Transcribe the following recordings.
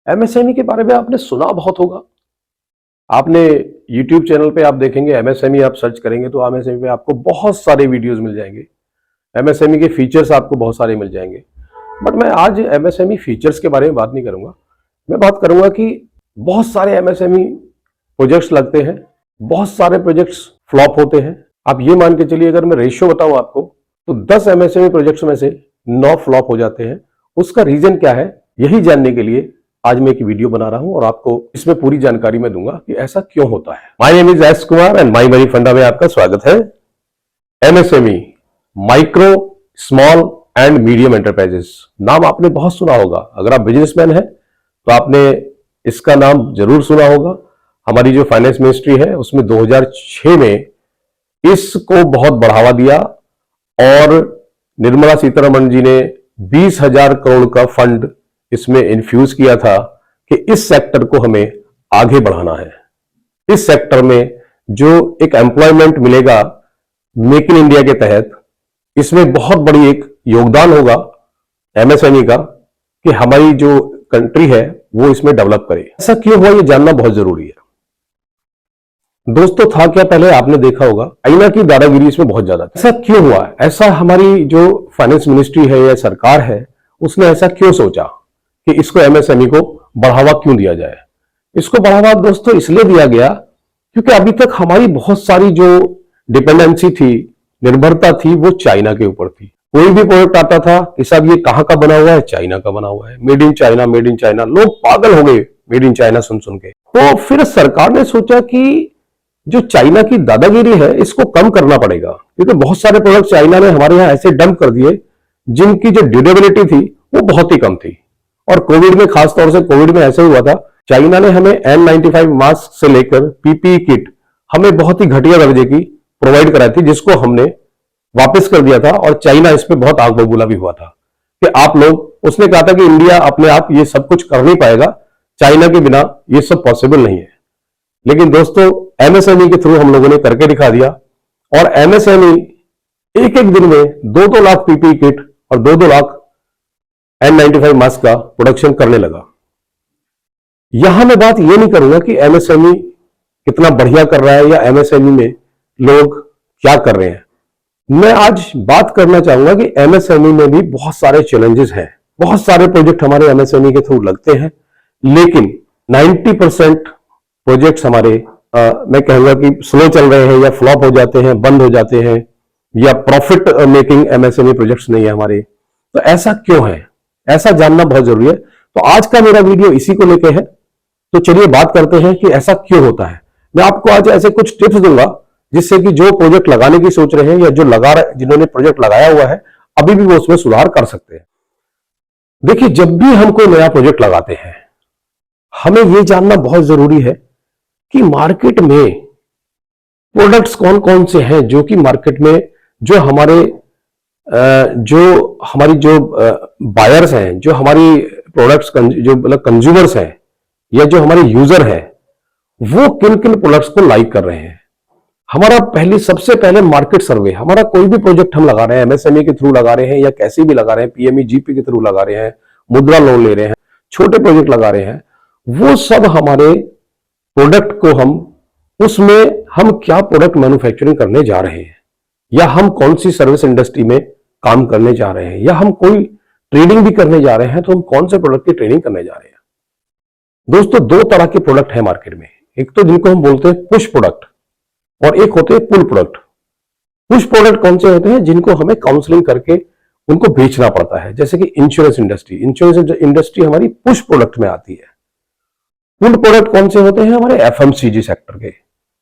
MSME के बारे में आपने सुना बहुत होगा। आपने यूट्यूब चैनल पे आप देखेंगे एमएसएमई, आप सर्च करेंगे तो एमएसएमई पे आपको बहुत सारे वीडियोस मिल जाएंगे। एमएसएमई के फीचर्स आपको बहुत सारे मिल जाएंगे। बट मैं आज एमएसएमई फीचर्स के बारे में बात नहीं करूंगा। मैं बात करूंगा कि बहुत सारे एमएसएमई प्रोजेक्ट्स लगते हैं, बहुत सारे प्रोजेक्ट्स फ्लॉप होते हैं। आप ये मान के चलिए, अगर मैं रेशियो बताऊं आपको, तो 10 एमएसएमई प्रोजेक्ट्स में से 9 फ्लॉप हो जाते हैं। उसका रीजन क्या है, यही जानने के लिए आज मैं एक वीडियो बना रहा हूं और आपको इसमें पूरी जानकारी मैं दूंगा कि ऐसा क्यों होता है। My name is S Kumar and my money फंडा में आपका स्वागत है। MSME, micro small and medium enterprises, नाम आपने बहुत सुना होगा। अगर आप बिजनेसमैन हैं तो आपने इसका नाम जरूर सुना होगा। हमारी जो फाइनेंस मिनिस्ट्री है उसमें 2006 में इसको बहुत बढ़ावा दिया और निर्मला सीतारमण जी ने 20,000 करोड़ का फंड इसमें इन्फ्यूज किया था कि इस सेक्टर को हमें आगे बढ़ाना है। इस सेक्टर में जो एक एम्प्लॉयमेंट मिलेगा मेक इन इंडिया के तहत, इसमें बहुत बड़ी एक योगदान होगा एमएसएमई का कि हमारी जो कंट्री है वो इसमें डेवलप करे। ऐसा क्यों हुआ ये जानना बहुत जरूरी है। दोस्तों, था क्या, पहले आपने देखा होगा चाइना की दादागिरी इसमें बहुत ज्यादा थी। ऐसा क्यों हुआ? ऐसा हमारी जो फाइनेंस मिनिस्ट्री है या सरकार है उसने ऐसा क्यों सोचा कि इसको एमएसएमई को बढ़ावा क्यों दिया जाए? इसको बढ़ावा दोस्तों इसलिए दिया गया क्योंकि अभी तक हमारी बहुत सारी जो डिपेंडेंसी थी, निर्भरता थी, वो चाइना के ऊपर थी। कोई भी प्रोडक्ट आता था कि साहब ये कहां का बना हुआ है, चाइना का बना हुआ है, made in China, made in China. लोग पागल हो गए मेड इन चाइना सुन सुन के। तो फिर सरकार ने सोचा कि जो चाइना की दादागिरी है इसको कम करना पड़ेगा, क्योंकि बहुत सारे प्रोडक्ट चाइना ने हमारे यहां ऐसे डंप कर दिए जिनकी जो ड्यूरेबिलिटी थी वो बहुत ही कम थी। और कोविड में, खासतौर से कोविड में ऐसे हुआ था, चाइना ने हमें N95 मास्क से लेकर पीपीई किट हमें बहुत ही घटिया दर्जे की प्रोवाइड कराई थी, जिसको हमने वापस कर दिया था। और चाइना इस पे बहुत आग बबूला भी हुआ था कि आप लोग, उसने कहा था कि इंडिया अपने आप ये सब कुछ कर नहीं पाएगा, चाइना के बिना ये सब पॉसिबल नहीं है। लेकिन दोस्तों, एमएसएमई के थ्रू हम लोगों ने करके दिखा दिया और एमएसएमई एक एक दिन में 2-2 लाख पीपीई किट और 2-2 लाख N95 मास्क का प्रोडक्शन करने लगा। यहां मैं बात ये नहीं करूंगा कि एमएसएमई कितना बढ़िया कर रहा है या एमएसएमई में लोग क्या कर रहे हैं। मैं आज बात करना चाहूंगा कि एमएसएमई में भी बहुत सारे चैलेंजेस हैं। बहुत सारे प्रोजेक्ट हमारे एमएसएमई के थ्रू लगते हैं, लेकिन 90% प्रोजेक्ट्स हमारे मैं कहूंगा कि स्लो चल रहे हैं या फ्लॉप हो जाते हैं, बंद हो जाते हैं, या प्रॉफिट मेकिंग एमएसएमई प्रोजेक्ट्स नहीं है हमारे। तो ऐसा क्यों है, ऐसा जानना बहुत जरूरी है। तो आज का मेरा वीडियो इसी को लेके है। तो चलिए बात करते हैं कि ऐसा क्यों होता है। मैं आपको आज ऐसे कुछ टिप्स दूंगा जिससे कि जो प्रोजेक्ट लगाने की सोच रहे हैं या जो जिन्होंने प्रोजेक्ट लगाया हुआ है अभी भी वो उसमें सुधार कर सकते हैं। देखिए, जब भी हम कोई नया प्रोजेक्ट लगाते हैं हमें यह जानना बहुत जरूरी है कि मार्केट में प्रोडक्ट्स कौन कौन से हैं जो कि मार्केट में जो हमारे जो बायर्स हैं, जो हमारी प्रोडक्ट्स जो मतलब कंज्यूमर्स हैं या जो हमारे यूजर हैं, वो किन किन प्रोडक्ट्स को लाइक कर रहे हैं। हमारा सबसे पहले मार्केट सर्वे, हमारा कोई भी प्रोजेक्ट हम लगा रहे हैं, एमएसएमई के थ्रू लगा रहे हैं या कैसे भी लगा रहे हैं, पीएमई जीपी के थ्रू लगा रहे हैं, मुद्रा लोन ले रहे हैं, छोटे प्रोजेक्ट लगा रहे हैं, वो सब हमारे प्रोडक्ट को उसमें हम क्या प्रोडक्ट मैन्युफैक्चरिंग करने जा रहे हैं, या हम कौन सी सर्विस इंडस्ट्री में काम करने जा रहे हैं, या हम कोई ट्रेडिंग भी करने जा रहे हैं, तो हम कौन से प्रोडक्ट की ट्रेडिंग करने जा रहे हैं। दोस्तों, 2 तरह के प्रोडक्ट है मार्केट में। एक तो जिनको हम बोलते हैं पुश प्रोडक्ट और एक होते हैं पुल प्रोडक्ट। पुश प्रोडक्ट कौन से होते हैं? जिनको हमें काउंसलिंग करके उनको बेचना पड़ता है, जैसे कि इंश्योरेंस इंडस्ट्री हमारी पुश प्रोडक्ट में आती है। पुल प्रोडक्ट कौन से होते हैं? हमारे एफएमसीजी सेक्टर के,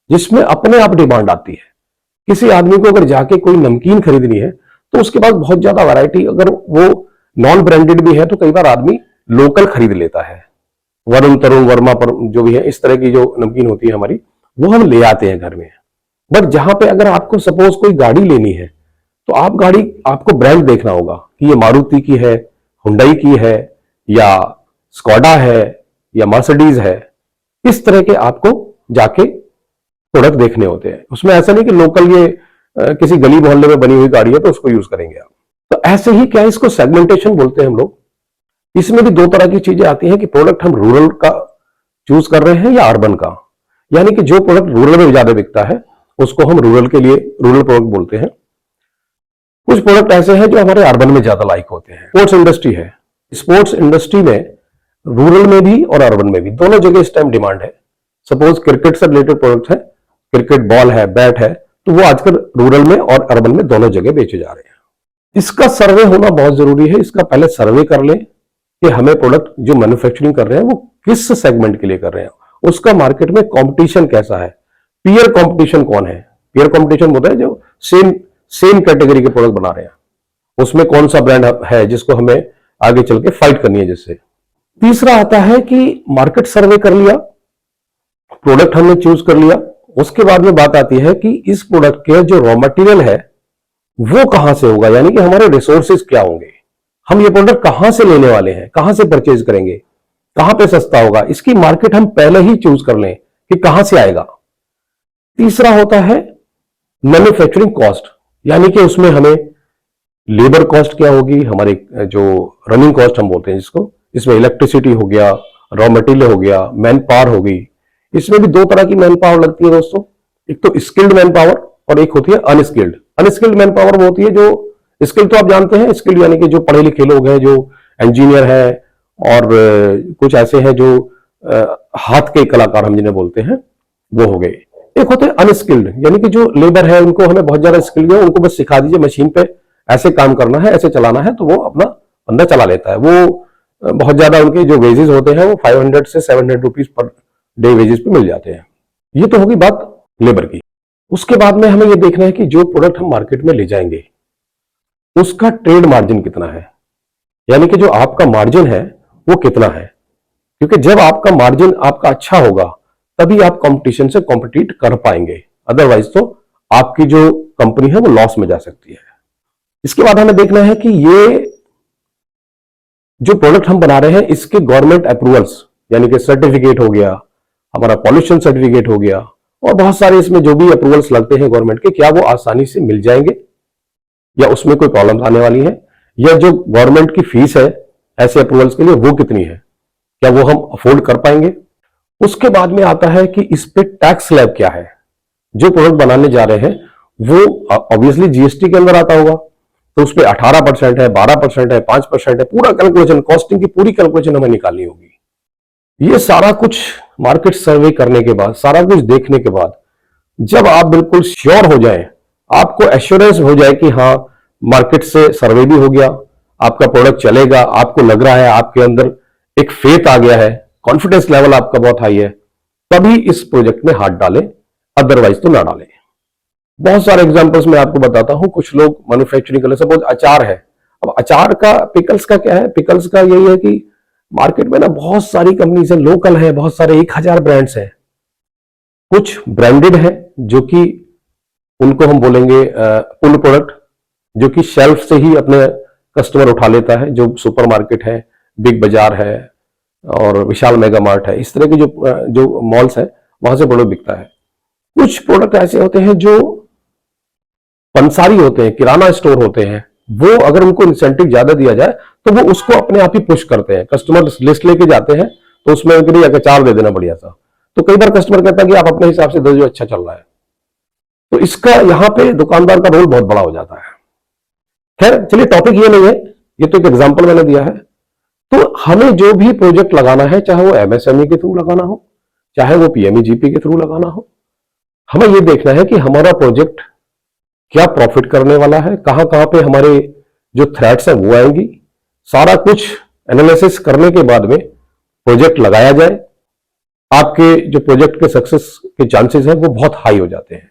जिसमें अपने आप डिमांड आती है। किसी आदमी को अगर जाके कोई नमकीन खरीदनी है तो उसके पास बहुत ज्यादा वैरायटी, अगर वो नॉन ब्रांडेड भी है तो कई बार आदमी लोकल खरीद लेता है। वरुण, तरुण, वर्मा पर जो भी है, इस तरह की जो नमकीन होती है हमारी, वो हम ले आते हैं घर में। बट जहां पे अगर आपको सपोज कोई गाड़ी लेनी है तो आपको ब्रांड देखना होगा कि ये मारुति की है, हुंडई की है, या स्कोडा है, या मर्सिडीज है। इस तरह के आपको जाके प्रोडक्ट देखने होते हैं। उसमें ऐसा नहीं कि लोकल ये किसी गली मोहल्ले में बनी हुई गाड़ी है तो उसको यूज करेंगे आप। तो ऐसे ही क्या, इसको सेगमेंटेशन बोलते हैं हम लोग। इसमें भी दो तरह की चीजें आती हैं कि प्रोडक्ट हम रूरल का चूज कर रहे हैं या अर्बन का। यानी कि जो प्रोडक्ट रूरल में ज्यादा बिकता है उसको हम रूरल के लिए रूरल प्रोडक्ट बोलते हैं। कुछ प्रोडक्ट ऐसे हैं जो हमारे अर्बन में ज्यादा लाइक होते हैं। स्पोर्ट्स इंडस्ट्री है, स्पोर्ट्स इंडस्ट्री में रूरल में भी और अर्बन में भी दोनों जगह इस टाइम डिमांड है। सपोज क्रिकेट से रिलेटेड प्रोडक्ट है, क्रिकेट बॉल है, बैट है, तो वो आजकल रूरल में और अर्बन में दोनों जगह बेचे जा रहे हैं। इसका सर्वे होना बहुत जरूरी है। इसका पहले सर्वे कर लें कि हमें प्रोडक्ट जो मैन्युफैक्चरिंग कर रहे हैं वो किस सेगमेंट के लिए कर रहे हैं, उसका मार्केट में कंपटीशन कैसा है, पीयर कंपटीशन कौन है। पीयर कंपटीशन होता है जो सेम कैटेगरी के प्रोडक्ट बना रहे हैं, उसमें कौन सा ब्रांड है जिसको हमें आगे चल के फाइट करनी है जिससे। तीसरा आता है कि मार्केट सर्वे कर लिया, प्रोडक्ट हमने चूज कर लिया, उसके बाद में बात आती है कि इस प्रोडक्ट के जो रॉ मटेरियल है वो कहां से होगा, यानी कि हमारे रिसोर्सेज क्या होंगे, हम ये प्रोडक्ट कहां से लेने वाले हैं, कहां से परचेज करेंगे, कहां पे सस्ता होगा, इसकी मार्केट हम पहले ही चूज कर लें कि कहां से आएगा। तीसरा होता है मैन्युफैक्चरिंग कॉस्ट, यानी कि उसमें हमें लेबर कॉस्ट क्या होगी, हमारे जो रनिंग कॉस्ट हम बोलते हैं जिसको, इसमें इलेक्ट्रिसिटी हो गया, रॉ मटेरियल हो गया, मैन पावर होगी। इसमें भी दो तरह की मैन पावर लगती है दोस्तों, एक तो स्किल्ड मैन पावर और एक होती है अनस्किल्ड। अनस्किल्ड मैन पावर वो होती है जो, स्किल्ड तो आप जानते हैं, स्किल्ड यानी कि जो पढ़े लिखे लोग हैं, जो इंजीनियर है और कुछ ऐसे हैं जो हाथ के कलाकार हम जिन्हें बोलते हैं वो हो गए। एक होते हैं अनस्किल्ड, यानी कि जो लेबर है उनको हमें बहुत ज्यादा स्किल है, उनको बस सिखा दीजिए मशीन पे ऐसे काम करना है, ऐसे चलाना है, तो वो अपना बंदा चला लेता है। वो बहुत ज्यादा उनके जो वेजेस होते हैं वो 500 से 700 रुपीज पर डे वेजेस पे मिल जाते हैं। ये तो होगी बात लेबर की। उसके बाद में हमें ये देखना है कि जो प्रोडक्ट हम मार्केट में ले जाएंगे उसका ट्रेड मार्जिन कितना है, यानी कि जो आपका मार्जिन है वो कितना है, क्योंकि जब आपका मार्जिन आपका अच्छा होगा तभी आप कंपटीशन से कॉम्पिटिट कर पाएंगे, अदरवाइज तो आपकी जो कंपनी है वो लॉस में जा सकती है। इसके बाद हमें देखना है कि ये जो प्रोडक्ट हम बना रहे हैं इसके गवर्नमेंट अप्रूवल्स, यानी कि सर्टिफिकेट हो गया, हमारा पॉल्यूशन सर्टिफिकेट हो गया, और बहुत सारे इसमें जो भी अप्रूवल्स लगते हैं गवर्नमेंट के, क्या वो आसानी से मिल जाएंगे या उसमें कोई प्रॉब्लम आने वाली है, या जो गवर्नमेंट की फीस है ऐसे अप्रूवल्स के लिए वो कितनी है, क्या वो हम अफोर्ड कर पाएंगे। उसके बाद में आता है कि इस पे टैक्स स्लैब क्या है। जो प्रोडक्ट बनाने जा रहे हैं वो ऑब्वियसली जीएसटी के अंदर आता होगा, तो उस पर 18% है, 12% है, 5% है, पूरा कैलकुलेशन, कॉस्टिंग की पूरी कैलकुलेशन हमें निकालनी होगी। ये सारा कुछ मार्केट सर्वे करने के बाद, सारा कुछ देखने के बाद जब आप बिल्कुल श्योर हो जाएं, आपको एश्योरेंस हो जाए कि हाँ मार्केट से सर्वे भी हो गया, आपका प्रोडक्ट चलेगा, आपको लग रहा है, आपके अंदर एक फेथ आ गया है, कॉन्फिडेंस लेवल आपका बहुत हाई है, तभी इस प्रोजेक्ट में हाथ डालें, अदरवाइज तो ना डालें। बहुत सारे एग्जांपल्स मैं आपको बताता हूं। कुछ लोग मैन्युफैक्चरिंग कर, सपोज अचार है, अब अचार का, पिकल्स का क्या है, पिकल्स का यही है कि मार्केट में ना बहुत सारी कंपनीज है, लोकल है, बहुत सारे 1000 ब्रांड्स हैं, कुछ ब्रांडेड है जो कि उनको हम बोलेंगे पुल प्रोडक्ट, जो कि शेल्फ से ही अपने कस्टमर उठा लेता है, जो सुपरमार्केट है, बिग बाजार है और विशाल मेगा मार्ट है, इस तरह के जो मॉल्स है वहां से प्रोडक्ट बिकता है। कुछ प्रोडक्ट ऐसे होते हैं जो पंसारी होते हैं, किराना स्टोर होते हैं, वो अगर उनको इंसेंटिव ज्यादा दिया जाए तो वो उसको अपने आप ही पुश करते हैं। कस्टमर लिस्ट लेके जाते हैं तो उसमें अचार दे देना बढ़िया सा, तो कई बार कस्टमर कहता है कि आप अपने हिसाब से दो जो अच्छा चल रहा है, तो इसका यहां पे दुकानदार का रोल बहुत बड़ा हो जाता है। खैर चलिए, टॉपिक ये नहीं है, ये तो एक एग्जांपल मैंने दिया है। तो हमें जो भी प्रोजेक्ट लगाना है, चाहे वो एमएसएमई के थ्रू लगाना हो, चाहे वो पीएमईजीपी के थ्रू लगाना हो, हमें ये देखना है कि हमारा प्रोजेक्ट क्या प्रॉफिट करने वाला है, कहां कहां पे हमारे जो थ्रेट्स हैं वो आएंगी, सारा कुछ एनालिसिस करने के बाद में प्रोजेक्ट लगाया जाए। आपके जो प्रोजेक्ट के सक्सेस के चांसेस हैं वो बहुत हाई हो जाते हैं।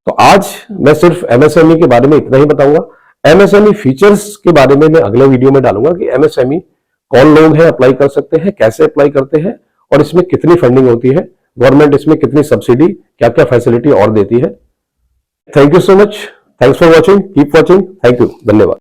तो आज मैं सिर्फ एमएसएमई के बारे में इतना ही बताऊंगा। एमएसएमई फीचर्स के बारे में मैं अगले वीडियो में डालूंगा कि एमएसएमई कौन लोग हैं अप्लाई कर सकते हैं, कैसे अप्लाई करते हैं, और इसमें कितनी फंडिंग होती है, गवर्नमेंट इसमें कितनी सब्सिडी, क्या क्या फैसिलिटी और देती है। Thank you so much, thanks for watching, keep watching, thank you, धन्यवाद।